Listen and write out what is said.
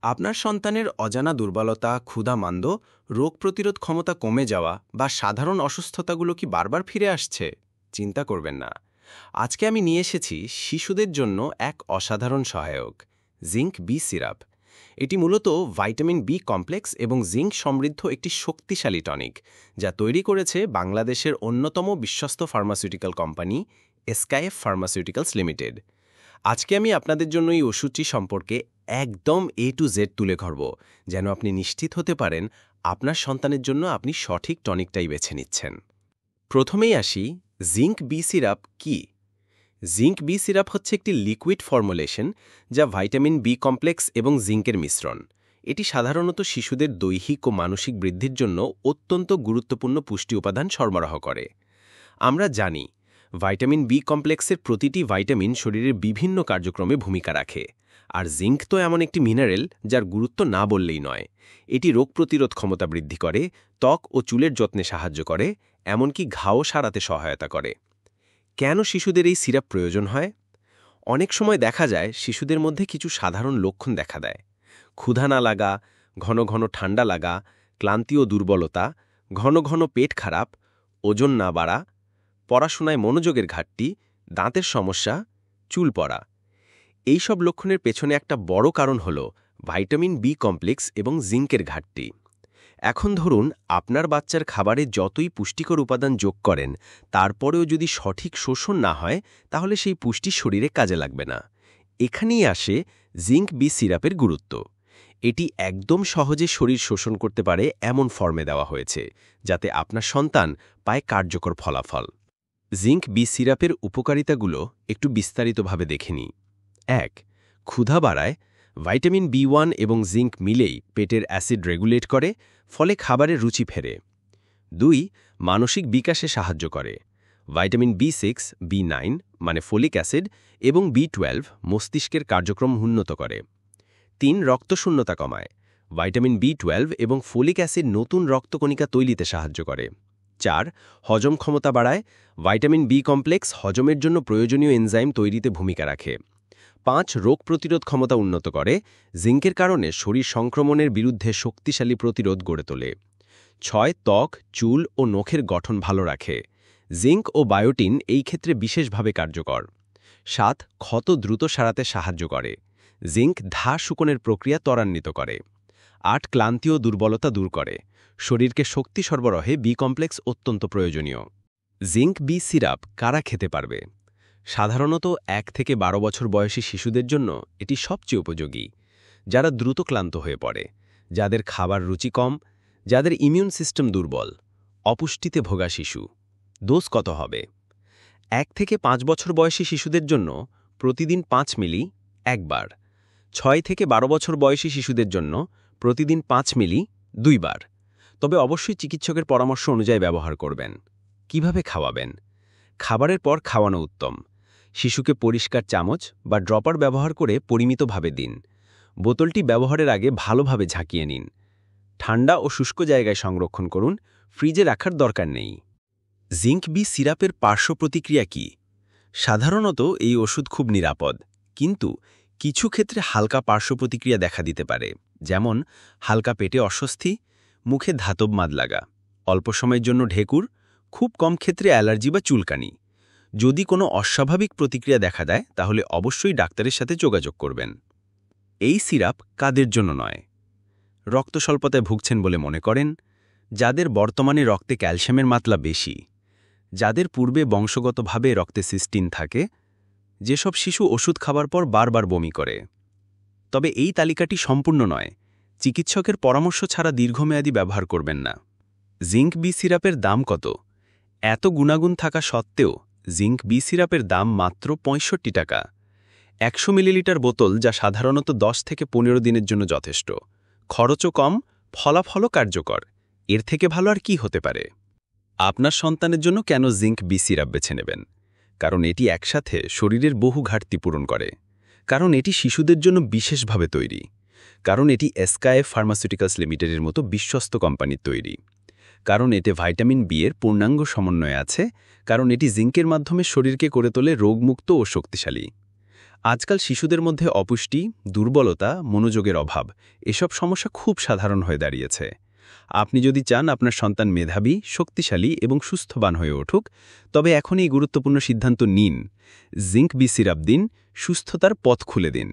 আপনার সন্তানের অজানা দুর্বলতা, ক্ষুধামান্দ্য, রোগ প্রতিরোধ ক্ষমতা কমে যাওয়া বা সাধারণ অসুস্থতাগুলো কি বারবার ফিরে আসছে? চিন্তা করবেন না। আজকে আমি নিয়ে এসেছি শিশুদের জন্য এক অসাধারণ সহায়ক, জিঙ্ক বি সিরাপ। এটি মূলত ভাইটামিন বি কমপ্লেক্স এবং জিঙ্ক সমৃদ্ধ একটি শক্তিশালী টনিক, যা তৈরি করেছে বাংলাদেশের অন্যতম বিশ্বস্ত pharmaceutical company SKF pharmaceuticals limited. আজকে আমি আপনাদের জন্য এই ওষুধটি সম্পর্কে একদম এ টু জেড তুলে ধরব, যেন আপনি নিশ্চিত হতে পারেন আপনার সন্তানের জন্য আপনি সঠিক টনিকটাই বেছে নিচ্ছেন। প্রথমেই আসি, জিঙ্ক বি সিরাপ কি? জিঙ্ক বি সিরাপ হচ্ছে একটি লিকুইড ফর্মুলেশন, যা ভাইটামিন বি কমপ্লেক্স এবং জিঙ্কের মিশ্রণ। এটি সাধারণত শিশুদের দৈহিক ও মানসিক বৃদ্ধির জন্য অত্যন্ত গুরুত্বপূর্ণ পুষ্টি উপাদান সরবরাহ করে। আমরা জানি ভাইটামিন বি কমপ্লেক্সের প্রতিটি ভাইটামিন শরীরের বিভিন্ন কার্যক্রমে ভূমিকা রাখে, আর জিঙ্ক তো এমন একটি মিনারেল যার গুরুত্ব না বললেই নয়। এটি রোগ প্রতিরোধ ক্ষমতা বৃদ্ধি করে, ত্বক ও চুলের যত্নে সাহায্য করে, এমনকি ঘাও সারাতে সহায়তা করে। কেন শিশুদের এই সিরাপ প্রয়োজন হয়? অনেক সময় দেখা যায় শিশুদের মধ্যে কিছু সাধারণ লক্ষণ দেখা দেয়: ক্ষুধা না লাগা, ঘন ঘন ঠান্ডা লাগা, ক্লান্তি ও দুর্বলতা, ঘন ঘন পেট খারাপ, ওজন না বাড়া, পড়াশোনায় মনোযোগের ঘাটতি, দাঁতের সমস্যা, চুল পড়া। এইসব লক্ষণের পেছনে একটা বড় কারণ হল ভাইটামিন বি কমপ্লেক্স এবং জিঙ্কের ঘাটতি। এখন ধরুন, আপনার বাচ্চার খাবারে যতই পুষ্টিকর উপাদান যোগ করেন, তারপরেও যদি সঠিক শোষণ না হয়, তাহলে সেই পুষ্টি শরীরে কাজে লাগবে না। এখানেই আসে জিঙ্ক বি সিরাপের গুরুত্ব। এটি একদম সহজে শরীর শোষণ করতে পারে এমন ফর্মে দেওয়া হয়েছে, যাতে আপনার সন্তান পায় কার্যকর ফলাফল। জিঙ্ক বি সিরাপের উপকারিতাগুলো একটু বিস্তারিতভাবে দেখে নিই। ১. ক্ষুধা বাড়ায়। ভাইটামিন বি1 এবং জিঙ্ক মিলেই পেটের অ্যাসিড রেগুলেট করে, ফলে খাবারের রুচি ফেরে। ২. মানসিক বিকাশে সাহায্য করে। ভাইটামিন বি6, বি9 মানে ফোলিক অ্যাসিড এবং বি12 মস্তিষ্কের কার্যক্রম উন্নত করে। ৩. রক্তশূন্যতা কমায়। ভাইটামিন বি12 এবং ফোলিক অ্যাসিড নতুন রক্তকণিকা তৈরিতে সাহায্য করে। ৪. হজম ক্ষমতা বাড়ায়। ভাইটামিন বি কমপ্লেক্স হজমের জন্য প্রয়োজনীয় এনজাইম তৈরিতে ভূমিকা রাখে। ৫. রোগ প্রতিরোধ ক্ষমতা উন্নত করে। জিঙ্কের কারণে শরীর সংক্রমণের বিরুদ্ধে শক্তিশালী প্রতিরোধ গড়ে তোলে। ৬. ত্বক, চুল ও নখের গঠন ভালো রাখে। জিঙ্ক ও বায়োটিন এই ক্ষেত্রে বিশেষভাবে কার্যকর। ৭. ক্ষত দ্রুত সারাতে সাহায্য করে। জিঙ্ক ঘা শুকনের প্রক্রিয়া ত্বরান্বিত করে। ৮. ক্লান্তি ও দুর্বলতা দূর করে। শরীরকে শক্তি সরবরাহে বি কমপ্লেক্স অত্যন্ত প্রয়োজনীয়। জিঙ্ক বি সিরাপ কারা খেতে পারবে? সাধারণত ১ থেকে ১২ বছর বয়সী শিশুদের জন্য এটি সবচেয়ে উপযোগী, যারা দ্রুত ক্লান্ত হয়ে পড়ে, যাদের খাবার রুচি কম, যাদের ইমিউন সিস্টেম দুর্বল, অপুষ্টিতে ভোগা শিশু। ডোজ কত হবে? ১ থেকে ৫ বছর বয়সী শিশুদের জন্য প্রতিদিন ৫ মিলি একবার। ৬ থেকে ১২ বছর বয়সী শিশুদের জন্য প্রতিদিন ৫ মিলি দুইবার। তবে অবশ্যই চিকিৎসকের পরামর্শ অনুযায়ী ব্যবহার করবেন। কিভাবে খাওয়াবেন? খাবারের পর খাওয়ানো উত্তম। শিশুকে পরিষ্কার চামচ বা ড্রপার ব্যবহার করে পরিমিতভাবে দিন। বোতলটি ব্যবহারের আগে ভালোভাবে ঝাঁকিয়ে নিন। ঠান্ডা ও শুষ্ক জায়গায় সংরক্ষণ করুন, ফ্রিজে রাখার দরকার নেই। জিঙ্ক বি সিরাপের পার্শ্ব প্রতিক্রিয়া কি? সাধারণত এই ওষুধ খুব নিরাপদ, কিন্তু কিছু ক্ষেত্রে হালকা পার্শ্ব প্রতিক্রিয়া দেখা দিতে পারে, যেমন হালকা পেটে অস্বস্তি, মুখে ধাতব মাদ লাগা, অল্প সময়ের জন্য ঢেকুর, খুব কম ক্ষেত্রে অ্যালার্জি বা চুলকানি। যদি কোনো অস্বাভাবিক প্রতিক্রিয়া দেখা দেয়, তাহলে অবশ্যই ডাক্তারের সাথে যোগাযোগ করবেন। এই সিরাপ কাদের জন্য নয়? রক্ত স্বল্পতায় ভুগছেন বলে মনে করেন, যাদের বর্তমানে রক্তে ক্যালসিয়ামের মাত্রা বেশি, যাদের পূর্বে বংশগতভাবে রক্তে সিস্টিন থাকে, যেসব শিশু ওষুধ খাবার পর বারবার বমি করে। তবে এই তালিকাটি সম্পূর্ণ নয়। চিকিৎসকের পরামর্শ ছাড়া দীর্ঘমেয়াদী ব্যবহার করবেন না। জিঙ্ক বি সিরাপের দাম কত? এত গুণাগুণ থাকা সত্ত্বেও জিঙ্ক বি সিরাপের দাম মাত্র ৬৫ টাকা। ১০০ মিলিলিটার বোতল, যা সাধারণত ১০ থেকে ১৫ দিনের জন্য যথেষ্ট। খরচও কম, ফলাফলও কার্যকর। এর থেকে ভালো আর কি হতে পারে? আপনার সন্তানের জন্য কেন জিঙ্ক বি সিরাপ বেছে নেবেন? কারণ এটি একসাথে শরীরের বহু ঘাটতি পূরণ করে। কারণ এটি শিশুদের জন্য বিশেষভাবে তৈরি। কারণ এটি এসকেএফ ফার্মাসিউটিক্যালস লিমিটেডের মতো বিশ্বস্ত কোম্পানির তৈরি। কারণ এতে ভাইটামিন বি এর পূর্ণাঙ্গ সমন্বয় আছে। কারণ এটি জিঙ্কের মাধ্যমে শরীরকে করে তোলে রোগমুক্ত ও শক্তিশালী। আজকাল শিশুদের মধ্যে অপুষ্টি, দুর্বলতা, মনোযোগের অভাব এসব সমস্যা খুব সাধারণ হয়ে দাঁড়িয়েছে। আপনি যদি চান আপনার সন্তান মেধাবী, শক্তিশালী এবং সুস্থবান হয়ে উঠুক, তবে এখনই এই গুরুত্বপূর্ণ সিদ্ধান্ত নিন। জিঙ্ক বি সিরাপ দিন, সুস্থতার পথ খুলে দিন।